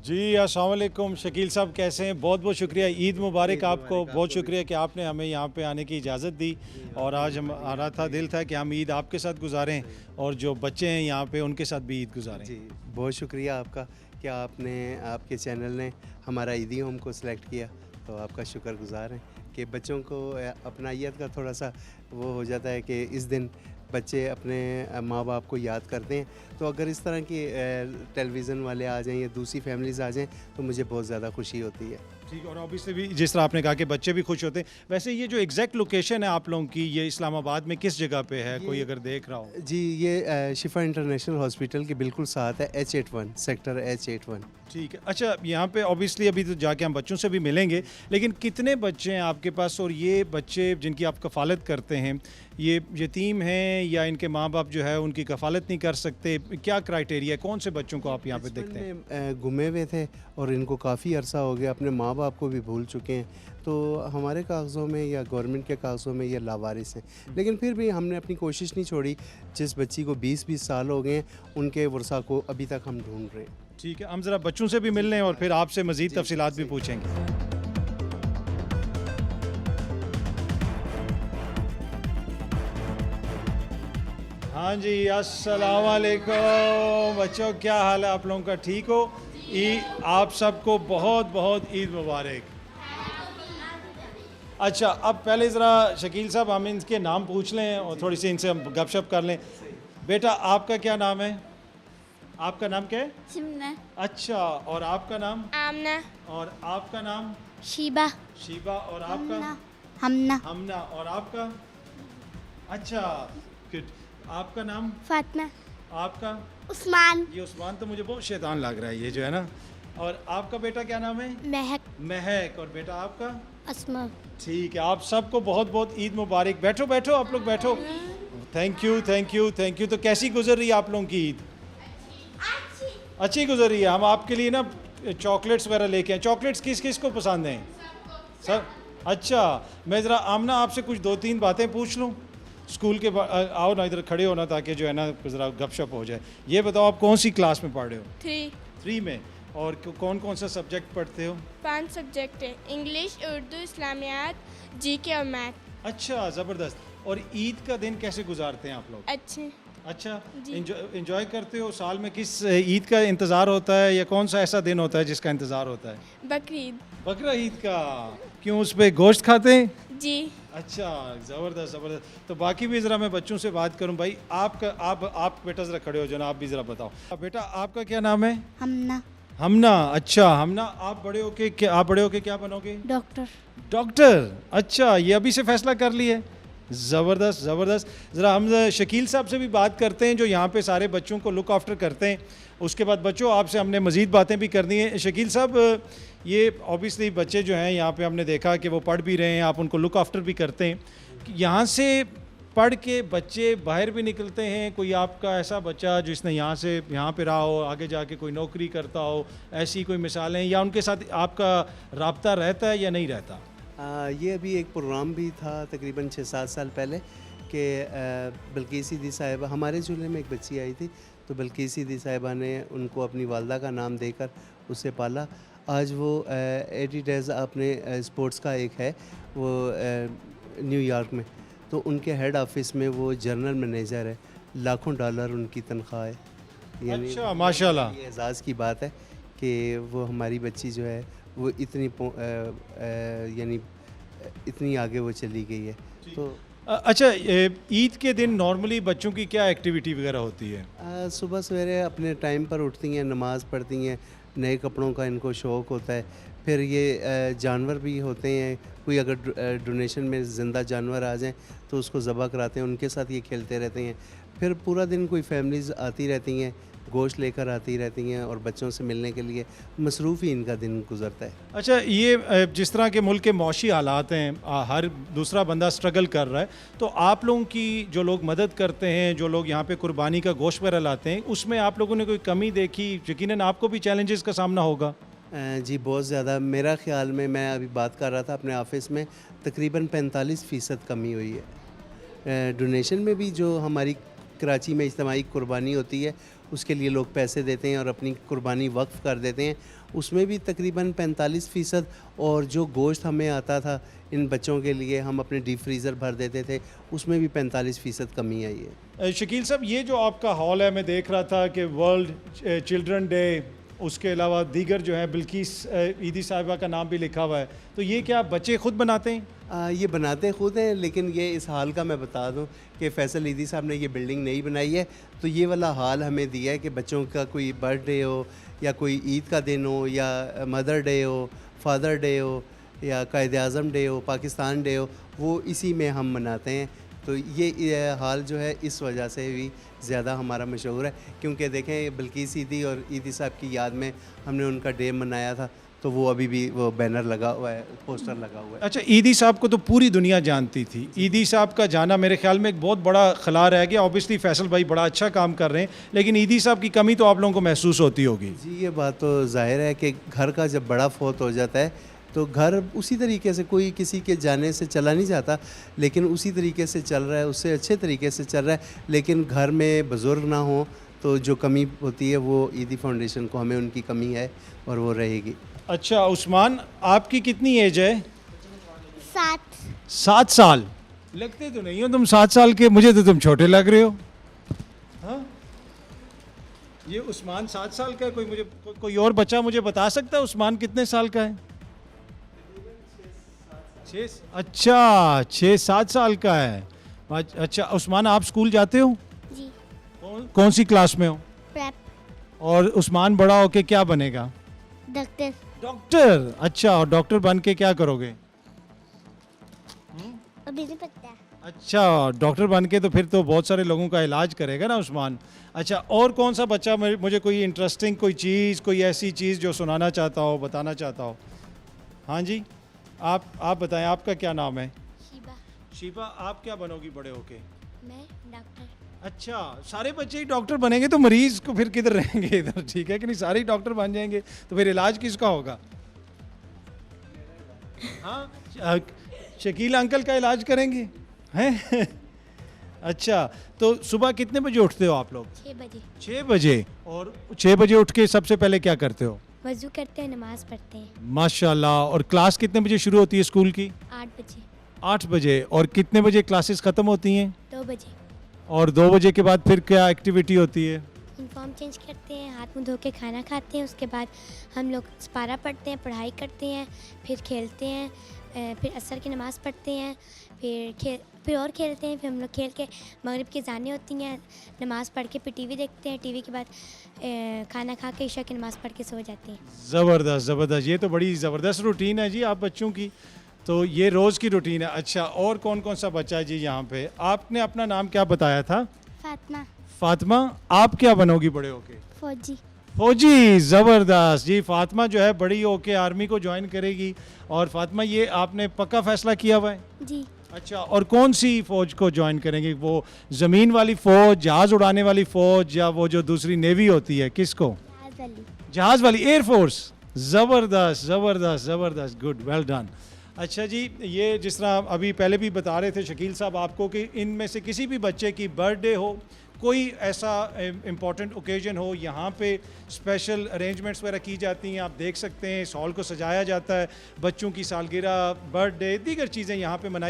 जी अस्सलाम वालेकुम शकील साहब, कैसे हैं? बहुत बहुत शुक्रिया, ईद मुबारक आपको। बहुत शुक्रिया कि आपने हमें यहाँ पे आने की इजाज़त दी। और आज हम आ रहा था, दिल था कि हम ईद आपके साथ गुजारें और जो बच्चे हैं यहाँ पे उनके साथ भी ईद गुजारें। जी, बहुत शुक्रिया आपका कि आपके चैनल ने हमारा ईदी होम को सिलेक्ट किया, तो आपका शुक्रगुज़ार हैं कि बच्चों को अपनाइयत का थोड़ा-सा वो हो जाता है कि इस दिन बच्चे अपने माँ-बाप को याद करते हैं। तो अगर इस तरह की टेलीविज़न वाले आ जाएँ या दूसरी फैमिलीज़ आ जाएँ, तो मुझे बहुत ज़्यादा खुशी होती है। ठीक, और ऑब्वियसली भी जिस तरह आपने कहा कि बच्चे भी खुश होते हैं। वैसे ये जो एग्जैक्ट लोकेशन है आप लोगों की, ये इस्लामाबाद में किस जगह पे है, कोई ये अगर देख रहा हो? जी, ये शिफा इंटरनेशनल हॉस्पिटल के बिल्कुल साथ है, H81 सेक्टर H81। ठीक है। अच्छा, यहाँ पे ऑब्वियसली अभी तो जाके हम बच्चों से भी मिलेंगे, लेकिन कितने बच्चे हैं आपके पास? और ये बच्चे जिनकी आप कफ़ालत करते हैं, ये यतीम हैं या इनके माँ बाप जो है उनकी कफ़ालत नहीं कर सकते? क्या क्राइटेरिया है? कौन से बच्चों को आप यहाँ पे बचपन देखते हैं? में गुमे हुए थे और इनको काफ़ी अरसा हो गया, अपने माँ बाप को भी भूल चुके हैं। तो हमारे कागज़ों में या गवर्नमेंट के कागज़ों में ये लावारिस हैं, लेकिन फिर भी हमने अपनी कोशिश नहीं छोड़ी। जिस बच्ची को 20-20 साल हो गए हैं, उनके वर्सा को अभी तक हम ढूंढ रहे हैं। ठीक है, हम ज़रा बच्चों से भी मिल लें और फिर आपसे मज़ीद जी, तफसीलात भी जी। पूछेंगे। हाँ जी, अस्सलाम वालेकुम बच्चों, क्या हाल है आप लोगों का? ठीक हो? आप सबको बहुत बहुत ईद मुबारक। अच्छा, अब पहले ज़रा शकील साहब हम इनके नाम पूछ लें और थोड़ी सी इनसे हम गपशप कर लें। बेटा, आपका क्या नाम है? आपका नाम क्या है? सिमना, अच्छा, और आपका नाम? आमना, और आपका नाम? शीबा, शीबा। और आपका? हमना, हमना। और आपका? अच्छा, गुड। आपका नाम? फातिमा, आपका? उस्मान, ये उस्मान तो मुझे बहुत शैतान लग रहा है ये जो है ना। और आपका बेटा क्या नाम है? महक, महक। और बेटा आपका? अस्मा। ठीक है, आप सबको बहुत बहुत ईद मुबारक। बैठो बैठो, आप लोग बैठो। Thank you thank you thank you. तो कैसी गुजर रही है आप लोगों की ईद? अच्छी गुजर रही है। हम आपके लिए ना चॉकलेट्स वगैरह लेके आए। चॉकलेट्स किस किस को पसंद हैं? सब? अच्छा, मैं ज़रा आमना आपसे कुछ 2-3 बातें पूछ लूँ स्कूल के आओ ना, इधर खड़े होना ताकि जो है ना ज़रा गपशप हो जाए। ये बताओ, आप कौन सी क्लास में पढ़ रहे हो? 3 में। और कौन कौन सा सब्जेक्ट पढ़ते हो? 5 सब्जेक्ट है, इंग्लिश, उर्दू, इस्लामियात, जीके और मैथ। अच्छा, ज़बरदस्त। और ईद का दिन कैसे गुजारते हैं आप लोग? अच्छे। अच्छा, जी। इंजॉय करते हो? साल में किस ईद का इंतज़ार होता है या कौन सा ऐसा दिन होता है जिसका इंतज़ार होता है? बकरीद। बकरा ईद का। क्यों, उस पर गोश्त खाते हैं? जी। अच्छा, ज़बरदस्त ज़बरदस्त। तो बाकी भी ज़रा मैं बच्चों से बात करूं। भाई, आप बेटा ज़रा खड़े हो जाना, आप भी ज़रा बताओ। बेटा, आपका क्या नाम है? हमना, हमना। अच्छा हमना, आप बड़े होके क्या बनोगे? Doctor, doctor. अच्छा, ये अभी से फैसला कर लिए? ज़बरदस्त ज़बरदस्त। ज़रा हम शकील साहब से भी बात करते हैं जो यहाँ पे सारे बच्चों को लुक आफ्टर करते हैं। उसके बाद बच्चों, आपसे हमने मज़ीद बातें भी करनी है। शकील साहब, ये ऑब्वियसली बच्चे जो हैं यहाँ पे हमने देखा कि वो पढ़ भी रहे हैं, आप उनको लुक आफ्टर भी करते हैं। यहाँ से पढ़ के बच्चे बाहर भी निकलते हैं? कोई आपका ऐसा बच्चा जिसने यहाँ पे रहा हो, आगे जाके कोई नौकरी करता हो, ऐसी कोई मिसालें, या उनके साथ आपका राब्ता रहता है या नहीं रहता? ये अभी एक प्रोग्राम भी था तकरीबन 6-7 साल पहले कि बल्कीस ईदी साहिबा, हमारे ज़िले में एक बच्ची आई थी, तो बल्कीस ईदी साहिबा ने उनको अपनी वालदा का नाम देकर उसे पाला। आज वो एडिडास अपने स्पोर्ट्स का एक है, वो न्यूयॉर्क में, तो उनके हेड ऑफिस में वो जनरल मैनेजर है। लाखों डॉलर उनकी तनख्वाह है। यानी अच्छा, माशाल्लाह। ये एजाज़ की बात है कि वो हमारी बच्ची जो है वो यानी इतनी आगे वो चली गई है। तो अच्छा, ईद के दिन नॉर्मली बच्चों की क्या एक्टिविटी वगैरह होती है? सुबह सवेरे अपने टाइम पर उठती हैं, नमाज़ पढ़ती हैं, नए कपड़ों का इनको शौक़ होता है। फिर ये जानवर भी होते हैं, कोई अगर डोनेशन में ज़िंदा जानवर आ जाएं तो उसको ज़बह कराते हैं, उनके साथ ये खेलते रहते हैं। फिर पूरा दिन कोई फैमिलीज़ आती रहती हैं, गोश्त लेकर आती रहती हैं और बच्चों से मिलने के लिए मसरूफ़ ही इनका दिन गुजरता है। अच्छा, ये जिस तरह के मुल्क के मौशी हालात हैं, हर दूसरा बंदा स्ट्रगल कर रहा है, तो आप लोगों की जो लोग मदद करते हैं, जो लोग यहाँ पे कुर्बानी का गोश्त वगैरह लाते हैं, उसमें आप लोगों ने कोई कमी देखी? यकीनन आपको भी चैलेंजेस का सामना होगा। जी, बहुत ज़्यादा। मेरा ख़्याल में, मैं अभी बात कर रहा था अपने ऑफ़िस में, तकरीबन 45% कमी हुई है। डोनेशन में भी जो हमारी कराची में इज्तिमाई कुर्बानी होती है उसके लिए लोग पैसे देते हैं और अपनी कुर्बानी वक्फ कर देते हैं, उसमें भी तकरीबन 45%। और जो गोश्त हमें आता था इन बच्चों के लिए, हम अपने डीप फ्रीज़र भर देते थे, उसमें भी 45% कमी आई है। शकील साहब, ये जो आपका हॉल है, मैं देख रहा था कि वर्ल्ड चिल्ड्रन डे, उसके अलावा दीगर जो है बिल्किस ईदी साहिबा का नाम भी लिखा हुआ है, तो ये क्या बच्चे खुद बनाते हैं? ये बनाते खुद हैं, लेकिन ये इस हाल का मैं बता दूं कि फैसल ईदी साहब ने ये बिल्डिंग नहीं बनाई है, तो ये वाला हाल हमें दिया है कि बच्चों का कोई बर्थडे हो या कोई ईद का दिन हो या मदर डे हो, फादर डे हो या कायद आज़म डे हो, पाकिस्तान डे हो, वो इसी में हम मनाते हैं। तो ये हाल जो है इस वजह से भी ज़्यादा हमारा मशहूर है, क्योंकि देखें बिल्किस ईदी और ईदी साहब की याद में हमने उनका डे मनाया था, तो वो अभी भी वो बैनर लगा हुआ है, पोस्टर लगा हुआ है। अच्छा, ईदी साहब को तो पूरी दुनिया जानती थी। ईदी साहब का जाना मेरे ख्याल में एक बहुत बड़ा खला रह गया। ऑब्वियसली फैसल भाई बड़ा अच्छा काम कर रहे हैं, लेकिन ईदी साहब की कमी तो आप लोगों को महसूस होती होगी। जी, ये बात तो जाहिर है कि घर का जब बड़ा फौत हो जाता है तो घर उसी तरीके से, कोई किसी के जाने से चला नहीं जाता, लेकिन उसी तरीके से चल रहा है, उससे अच्छे तरीके से चल रहा है। लेकिन घर में बुज़ुर्ग ना हो तो जो कमी होती है वो ईदी फाउंडेशन को, हमें उनकी कमी है और वो रहेगी। अच्छा उस्मान, आपकी कितनी एज है? 7। 7 साल। लगते तो नहीं हो तुम 7 साल के, मुझे तो तुम छोटे लग रहे हो। हाँ, ये उस्मान 7 साल का है। कोई मुझे कोई और बच्चा मुझे बता सकता है उस्मान कितने साल का है? 6। अच्छा, 6-7 साल का है। अच्छा उस्मान, आप स्कूल जाते हो? जी। कौन सी क्लास में हो? प्रेप। और उस्मान बड़ा होके क्या बनेगा? डॉक्टर। डॉक्टर। अच्छा, और डॉक्टर बन के क्या करोगे? अभी नहीं पता है। अच्छा, डॉक्टर बन के तो फिर तो बहुत सारे लोगों का इलाज करेगा ना उस्मान। अच्छा, और कौन सा बच्चा मुझे कोई इंटरेस्टिंग कोई चीज़, कोई ऐसी चीज़ जो सुनाना चाहता हो, बताना चाहता हो? हाँ जी, आप बताएं, आपका क्या नाम है? शीबा। शीबा, आप क्या बनोगी बड़े होके? मैं डॉक्टर। अच्छा, सारे बच्चे ही डॉक्टर बनेंगे तो मरीज को फिर किधर रहेंगे इधर, ठीक है कि नहीं? सारे ही डॉक्टर बन जाएंगे तो फिर इलाज किसका होगा? हाँ, शकील अंकल का इलाज करेंगे हैं? अच्छा, तो सुबह कितने बजे उठते हो आप लोग? 6 बजे। 6 बजे। और 6 बजे उठ के सबसे पहले क्या करते हो? वज़ू करते हैं, नमाज पढ़ते हैं। माशाल्लाह। और क्लास कितने बजे शुरू होती है स्कूल की? 8 बजे। 8 बजे। और कितने बजे क्लासेस ख़त्म होती हैं? 2 बजे। और 2 बजे के बाद फिर क्या एक्टिविटी होती है? यूनिफॉर्म चेंज करते हैं, हाथ मुंह धो के खाना खाते हैं, उसके बाद हम लोग पारा पढ़ते हैं, पढ़ाई करते हैं, फिर खेलते हैं, फिर असर की नमाज़ पढ़ते हैं, फिर और खेलते हैं, फिर हम लोग खेल के मगरिब की अज़ानें होती हैं, नमाज़ पढ़ के फिर टीवी देखते हैं, टीवी के बाद खाना खा के इशा की नमाज़ पढ़ के सो जाते हैं। ज़बरदस्त ज़बरदस्त, ये तो बड़ी ज़बरदस्त रूटीन है जी आप बच्चों की। तो ये रोज़ की रूटीन है। अच्छा, और कौन कौन सा बच्चा है जी यहाँ पे? आपने अपना नाम क्या बताया था? फातिमा। फातिमा, आप क्या बनोगी बड़े होके? फौजी। फौजी। ज़बरदस्त जी। फातिमा जो है बड़ी होके आर्मी को ज्वाइन करेगी। और फातिमा, ये आपने पक्का फैसला किया हुआ है? जी। अच्छा, और कौन सी फ़ौज को ज्वाइन करेंगे? वो ज़मीन वाली फ़ौज, जहाज़ उड़ाने वाली फ़ौज, या वो जो दूसरी नेवी होती है, किसको? जहाज़ वाली, एयरफोर्स। ज़बरदस्त ज़बरदस्त ज़बरदस्त, गुड, वेल डन। अच्छा जी, ये जिस तरह अभी पहले भी बता रहे थे शकील साहब आपको कि इनमें से किसी भी बच्चे की बर्थडे हो, कोई ऐसा इम्पॉर्टेंट ओकेजन हो, यहाँ पे स्पेशल अरेंजमेंट्स वगैरह की जाती हैं। आप देख सकते हैं इस हॉल को सजाया जाता है, बच्चों की सालगिरह, बर्थडे, दीगर चीज़ें यहाँ पे मनाई